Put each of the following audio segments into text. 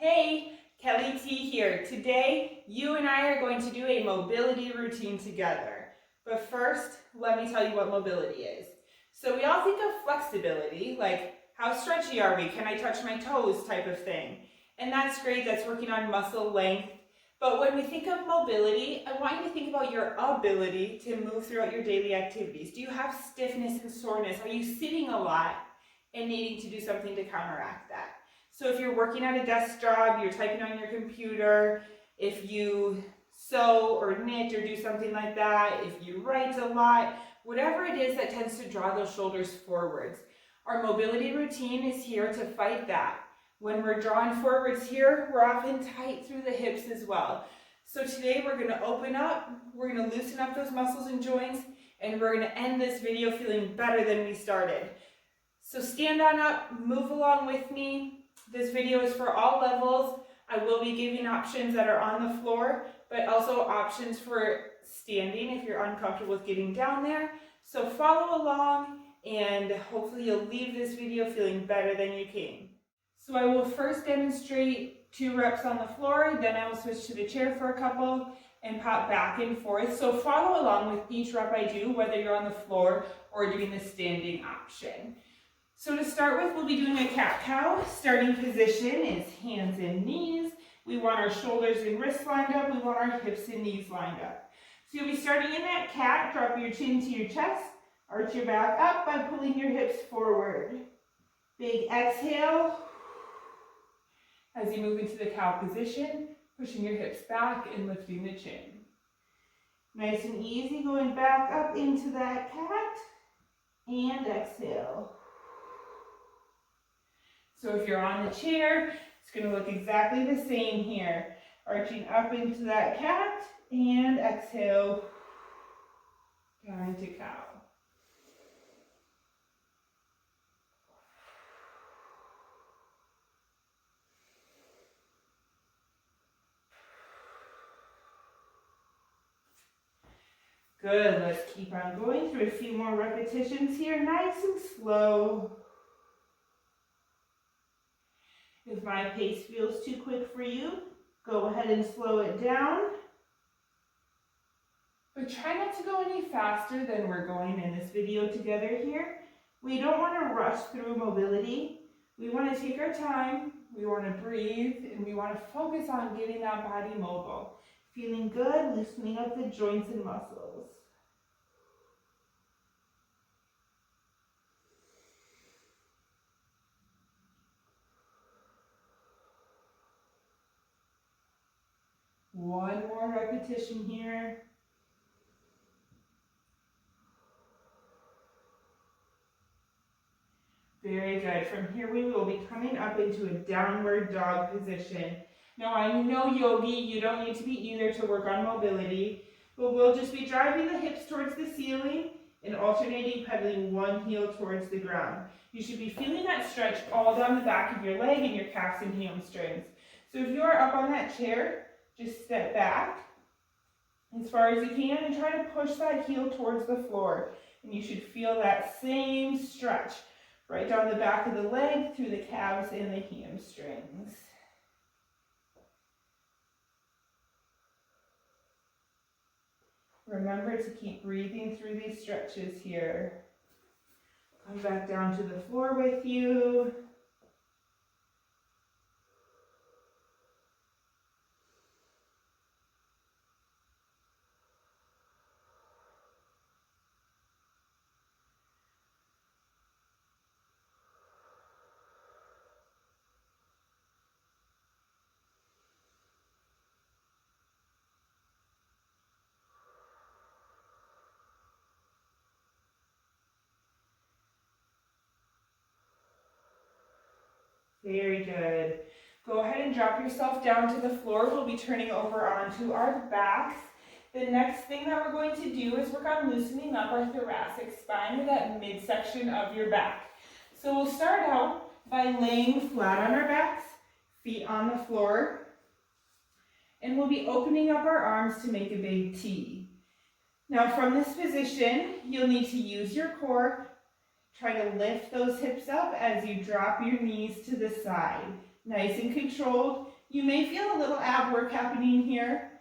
Hey, Kelly T here. Today, you and I are going to do a mobility routine together. But first, let me tell you what mobility is. So we all think of flexibility, like how stretchy are we? Can I touch my toes type of thing. And that's great, that's working on muscle length. But when we think of mobility, I want you to think about your ability to move throughout your daily activities. Do you have stiffness and soreness? Are you sitting a lot and needing to do something to counteract that? So if you're working at a desk job, you're typing on your computer, if you sew or knit or do something like that, if you write a lot, whatever it is that tends to draw those shoulders forwards. Our mobility routine is here to fight that. When we're drawn forwards here, we're often tight through the hips as well. So today we're going to open up, we're going to loosen up those muscles and joints, and we're going to end this video feeling better than we started. So stand on up, move along with me. This video is for all levels. I will be giving options that are on the floor, but also options for standing if you're uncomfortable with getting down there. So follow along and hopefully you'll leave this video feeling better than you came. So I will first demonstrate 2 reps on the floor, then I will switch to the chair for a couple and pop back and forth. So follow along with each rep I do, whether you're on the floor or doing the standing option. So to start with, we'll be doing a cat-cow. Starting position is hands and knees. We want our shoulders and wrists lined up. We want our hips and knees lined up. So you'll be starting in that cat. Drop your chin to your chest. Arch your back up by pulling your hips forward. Big exhale. As you move into the cow position, pushing your hips back and lifting the chin. Nice and easy, going back up into that cat. And exhale. So if you're on the chair, it's going to look exactly the same here. Arching up into that cat and exhale down into cow. Good, let's keep on going through a few more repetitions here, nice and slow. If my pace feels too quick for you, go ahead and slow it down. But try not to go any faster than we're going in this video together here. We don't want to rush through mobility. We want to take our time, we want to breathe, and we want to focus on getting that body mobile. Feeling good, loosening up the joints and muscles. One more repetition here. Very good. From here we will be coming up into a downward dog position. Now I know yogi, you don't need to be either to work on mobility, but we'll just be driving the hips towards the ceiling and alternating pedaling one heel towards the ground. You should be feeling that stretch all down the back of your leg and your calves and hamstrings. So if you are up on that chair, just step back as far as you can and try to push that heel towards the floor. And you should feel that same stretch right down the back of the leg through the calves and the hamstrings. Remember to keep breathing through these stretches here. Come back down to the floor with you. Very good. Go ahead and drop yourself down to the floor. We'll be turning over onto our backs. The next thing that we're going to do is work on loosening up our thoracic spine or that midsection of your back. So we'll start out by laying flat on our backs, feet on the floor, and we'll be opening up our arms to make a big T. Now from this position, you'll need to use your core. Try to lift those hips up as you drop your knees to the side. Nice and controlled. You may feel a little ab work happening here.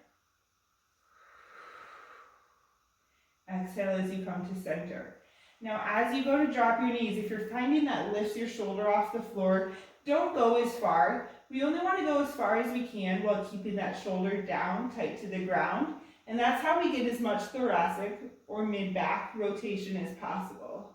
Exhale as you come to center. Now, as you go to drop your knees, if you're finding that lifts your shoulder off the floor, don't go as far. We only want to go as far as we can while keeping that shoulder down, tight to the ground. And that's how we get as much thoracic or mid-back rotation as possible.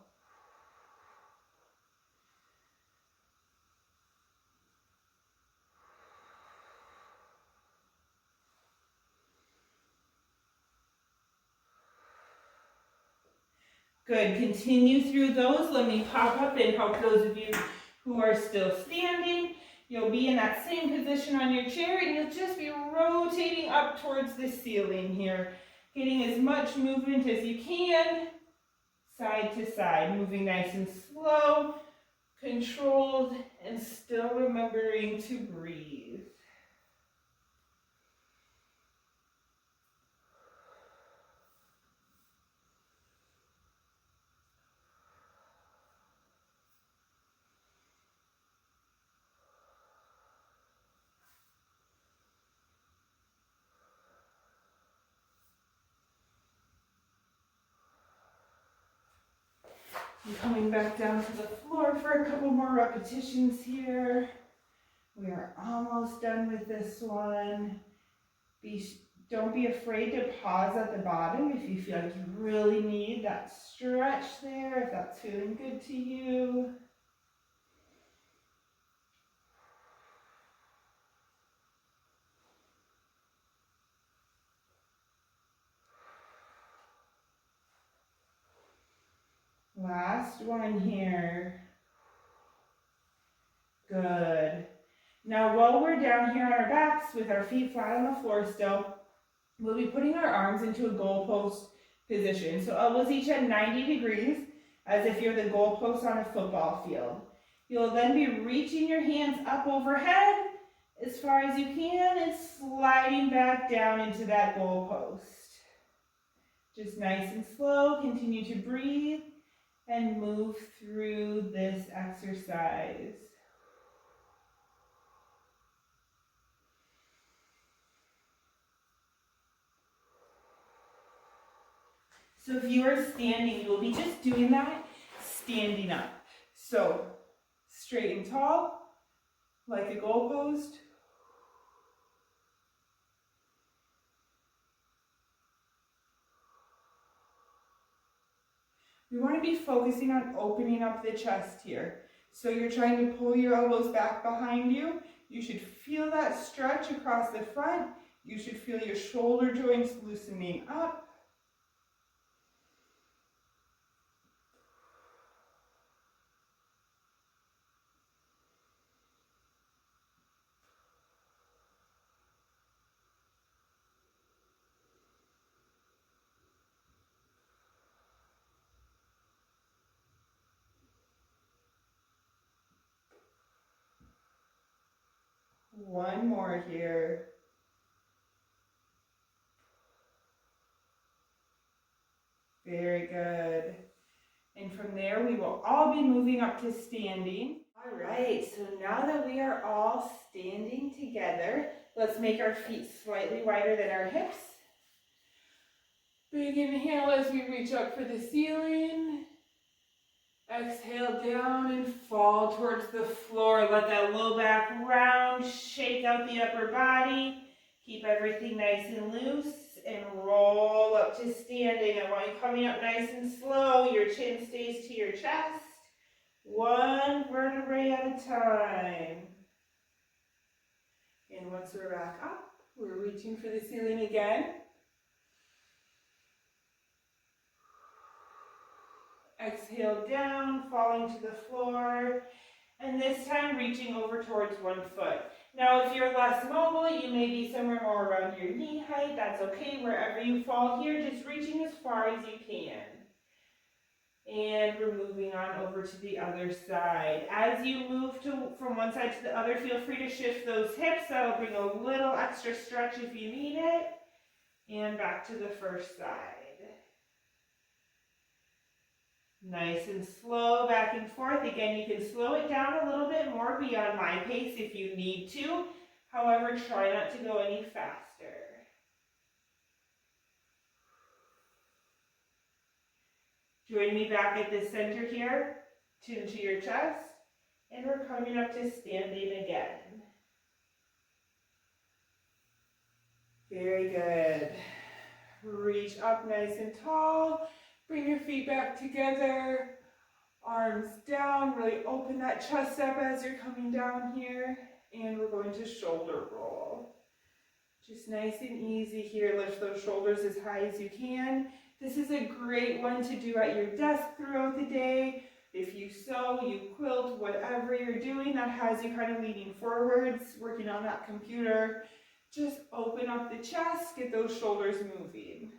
Good, continue through those. Let me pop up and help those of you who are still standing. You'll be in that same position on your chair and you'll just be rotating up towards the ceiling here. Getting as much movement as you can, side to side, moving nice and slow, controlled, and still remembering to breathe. And coming back down to the floor for a couple more repetitions here. We are almost done with this one. Don't be afraid to pause at the bottom if you feel like you really need that stretch there, if that's feeling good to you. Last one here. Good. Now while we're down here on our backs with our feet flat on the floor still, we'll be putting our arms into a goalpost position. So elbows each at 90 degrees, as if you're the goalpost on a football field. You'll then be reaching your hands up overhead as far as you can and sliding back down into that goalpost. Just nice and slow, continue to breathe and move through this exercise. So if you are standing, you will be just doing that standing up. So straight and tall, like a goalpost. We want to be focusing on opening up the chest here. So you're trying to pull your elbows back behind you. You should feel that stretch across the front. You should feel your shoulder joints loosening up. One more here. Very good. And from there, we will all be moving up to standing. All right, so now that we are all standing together, let's make our feet slightly wider than our hips. Big inhale as we reach up for the ceiling. Exhale down and fall towards the floor. Let that low back round, shake out the upper body. Keep everything nice and loose and roll up to standing. I want you coming up nice and slow. Your chin stays to your chest. One vertebrae at a time. And once we're back up, we're reaching for the ceiling again. Exhale down, falling to the floor, and this time reaching over towards one foot. Now if you're less mobile, you may be somewhere more around your knee height. That's okay, wherever you fall here, just reaching as far as you can. And we're moving on over to the other side. As you move from one side to the other, feel free to shift those hips. That'll bring a little extra stretch if you need it. And back to the first side. Nice and slow back and forth. Again, you can slow it down a little bit more, be on my pace if you need to. However, try not to go any faster. Join me back at the center here, chin to your chest, and we're coming up to standing again. Very good. Reach up nice and tall, bring your feet back together, arms down, really open that chest up as you're coming down here, and we're going to shoulder roll. Just nice and easy here, lift those shoulders as high as you can. This is a great one to do at your desk throughout the day. If you sew, you quilt, whatever you're doing that has you kind of leaning forwards, working on that computer, just open up the chest, get those shoulders moving.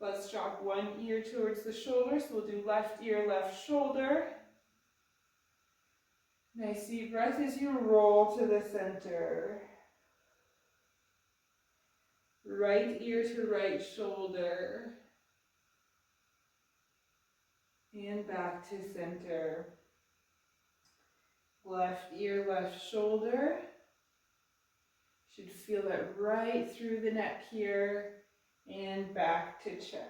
Let's drop one ear towards the shoulder, so we'll do left ear, left shoulder. Nice deep breath as you roll to the center. Right ear to right shoulder. And back to center. Left ear, left shoulder. Should feel that right through the neck here. And back to chest.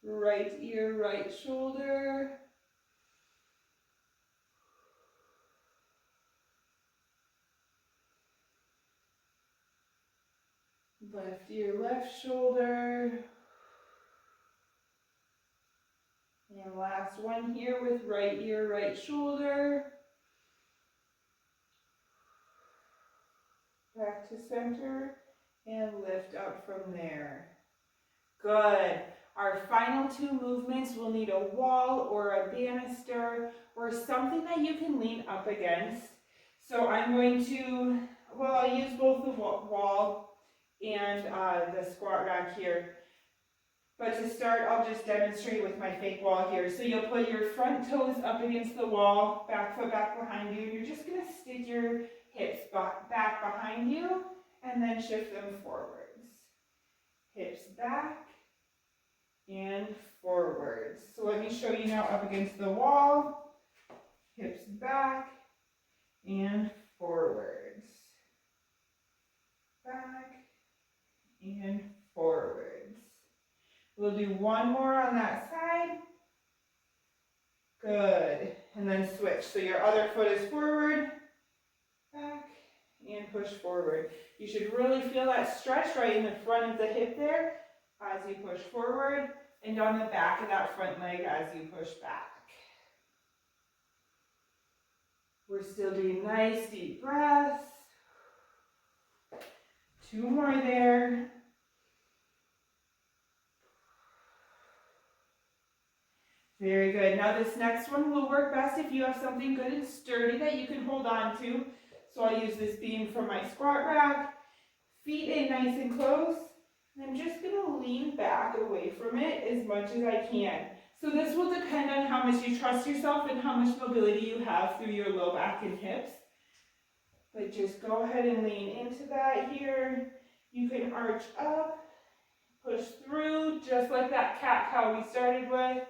Right ear, right shoulder. Left ear, left shoulder. And last one here with right ear, right shoulder. Back to center and lift up from there. Good. Our final two movements will need a wall or a banister or something that you can lean up against. So I'm going to, well, I'll use both the wall and the squat rack here. But to start, I'll just demonstrate with my fake wall here. So you'll put your front toes up against the wall, back foot back behind you. You're just going to stick your hips back behind you and then shift them forwards. Hips back and forwards. So let me show you now up against the wall. Hips back and forwards. Back and forwards. We'll do one more on that side. Good. And then switch. So your other foot is forward, back, and push forward. You should really feel that stretch right in the front of the hip there as you push forward, and on the back of that front leg as you push back. We're still doing nice deep breaths. Two more there. Very good. Now this next one will work best if you have something good and sturdy that you can hold on to. So I'll use this beam from my squat rack. Feet in nice and close. And I'm just going to lean back away from it as much as I can. So this will depend on how much you trust yourself and how much mobility you have through your low back and hips. But just go ahead and lean into that here. You can arch up, push through, just like that cat-cow we started with.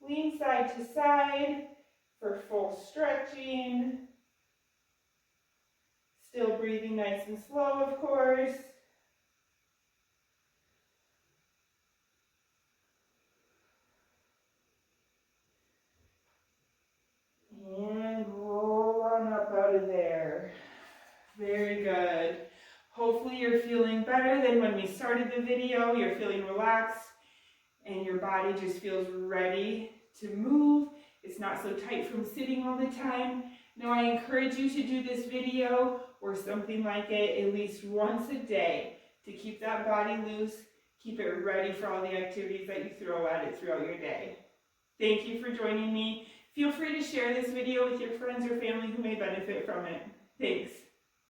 Lean side to side for full stretching. Still breathing nice and slow, of course. And roll on up out of there. Very good. Hopefully you're feeling better than when we started the video. You're feeling relaxed and your body just feels ready to move. It's not so tight from sitting all the time. Now I encourage you to do this video or something like it at least once a day to keep that body loose, keep it ready for all the activities that you throw at it throughout your day. Thank you for joining me. Feel free to share this video with your friends or family who may benefit from it. Thanks.